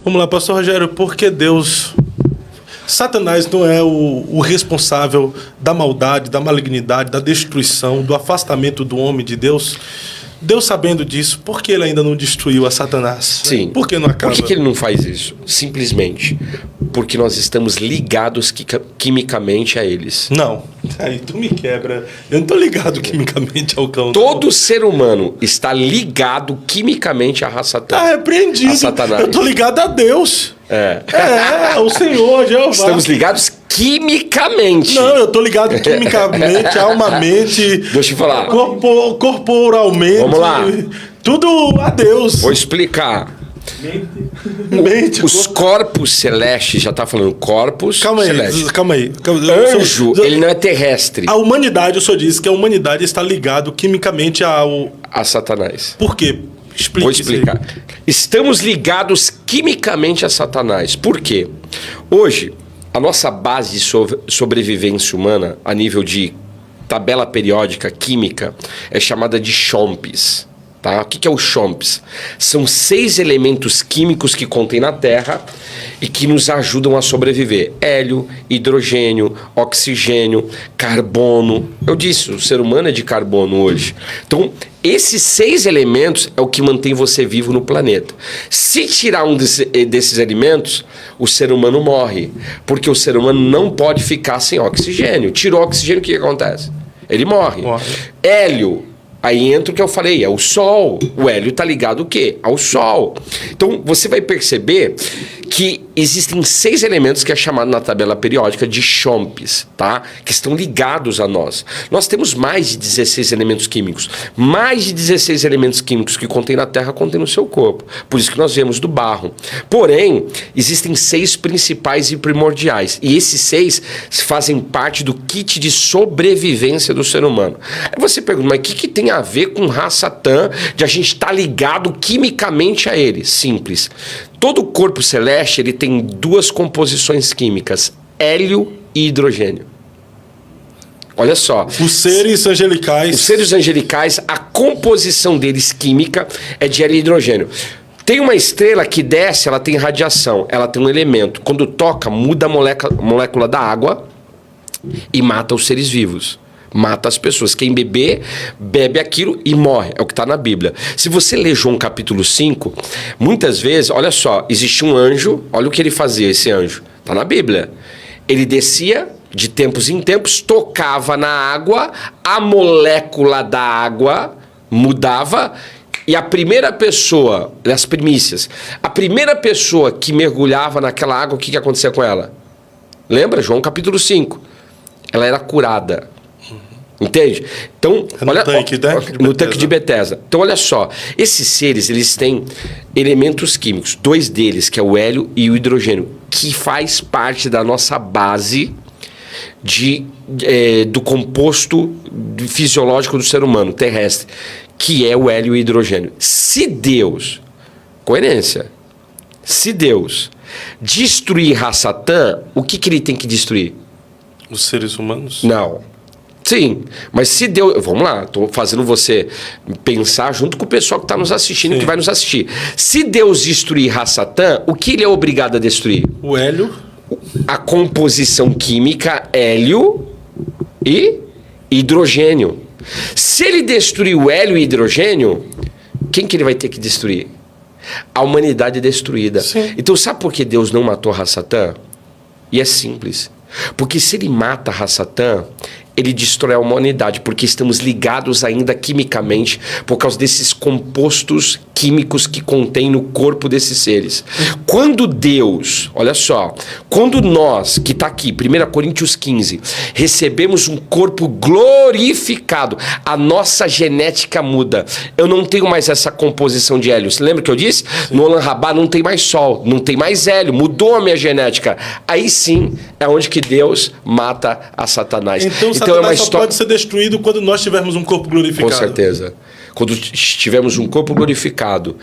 Vamos lá, pastor Rogério, por que Deus... Satanás não é o responsável da maldade, da malignidade, da destruição, do afastamento do homem de Deus? Deus, sabendo disso, por que ele ainda não destruiu a Satanás? Sim. Por que não acaba? Por que ele não faz isso? Simplesmente porque nós estamos ligados quimicamente a eles. Não. Aí tu me quebra. Eu não estou ligado quimicamente ao cão. Todo ser humano está ligado quimicamente à raça Satã. Tá repreendido. A Satanás. Eu estou ligado a Deus. O Senhor, Jeová. Estamos ligados quimicamente. Não, eu tô ligado quimicamente, almamente. Deixa eu te falar. Corporalmente. Vamos lá. Tudo a Deus. Vou explicar. Mente. Os corpos celestes, já tá falando corpos celestes. Calma aí. Anjo, ele não é terrestre. A humanidade, o senhor disse que a humanidade está ligado quimicamente a Satanás. Por quê? Explique. Vou explicar. Estamos ligados quimicamente a Satanás. Por quê? Hoje, a nossa base de sobrevivência humana, a nível de tabela periódica química, é chamada de CHOMPs. Tá? O que é o CHOMPs? São 6 elementos químicos que contém na Terra e que nos ajudam a sobreviver. Hélio, hidrogênio, oxigênio, carbono. Eu disse, o ser humano é de carbono hoje. Então, esses 6 elementos é o que mantém você vivo no planeta. Se tirar um desses elementos, o ser humano morre. Porque o ser humano não pode ficar sem oxigênio. Tirou o oxigênio, o que acontece? Ele morre. Hélio. Aí entra o que eu falei, é o Sol. O hélio está ligado o quê? Ao Sol. Então, você vai perceber que existem 6 elementos que é chamado na tabela periódica de CHOMPs, tá? Que estão ligados a nós. Nós temos mais de 16 elementos químicos. Mais de 16 elementos químicos que contém na Terra, contém no seu corpo. Por isso que nós vemos do barro. Porém, existem 6 principais e primordiais. E esses 6 fazem parte do kit de sobrevivência do ser humano. Aí você pergunta, mas o que tem a ver com raça Satã de a gente estar ligado quimicamente a ele? Simples. Todo corpo celeste ele tem 2 composições químicas, hélio e hidrogênio. Olha só. Os seres angelicais. Os seres angelicais, a composição deles química é de hélio e hidrogênio. Tem uma estrela que desce, ela tem radiação, ela tem um elemento. Quando toca, muda a molécula da água e mata os seres vivos. Mata as pessoas. Quem bebe aquilo e morre. É o que está na Bíblia. Se você ler João capítulo 5, muitas vezes, olha só, existia um anjo, olha o que ele fazia, esse anjo. Está na Bíblia. Ele descia de tempos em tempos, tocava na água, a molécula da água mudava e a primeira pessoa, as primícias, a primeira pessoa que mergulhava naquela água, o que acontecia com ela? Lembra? João capítulo 5. Ela era curada. Entende? Então, olha, no tanque de Betesda. Então, olha só. Esses seres, eles têm elementos químicos. 2 deles, que é o hélio e o hidrogênio, que faz parte da nossa base do composto fisiológico do ser humano, terrestre, que é o hélio e o hidrogênio. Se Deus, coerência, se Deus destruir raça Satã, o que ele tem que destruir? Os seres humanos? Não. Sim, mas se Deus... Vamos lá, estou fazendo você pensar junto com o pessoal que está nos assistindo, Sim. que vai nos assistir. Se Deus destruir raça Satã, o que ele é obrigado a destruir? O hélio. A composição química hélio e hidrogênio. Se ele destruir o hélio e hidrogênio, quem que ele vai ter que destruir? A humanidade é destruída. Sim. Então sabe por que Deus não matou a raça Satã? E é simples. Porque se ele mata a raça Satã, ele destrói a humanidade, porque estamos ligados ainda quimicamente por causa desses compostos químicos que contém no corpo desses seres. Quando Deus, olha só, quando nós, que está aqui, 1 Coríntios 15, recebemos um corpo glorificado, a nossa genética muda. Eu não tenho mais essa composição de hélio. Você lembra que eu disse? Sim. No Olam Rabá não tem mais sol, não tem mais hélio, mudou a minha genética. Aí sim é onde que Deus mata a Satanás. Então Satanás é uma só pode ser destruído quando nós tivermos um corpo glorificado. Com certeza. Quando tivermos um corpo glorificado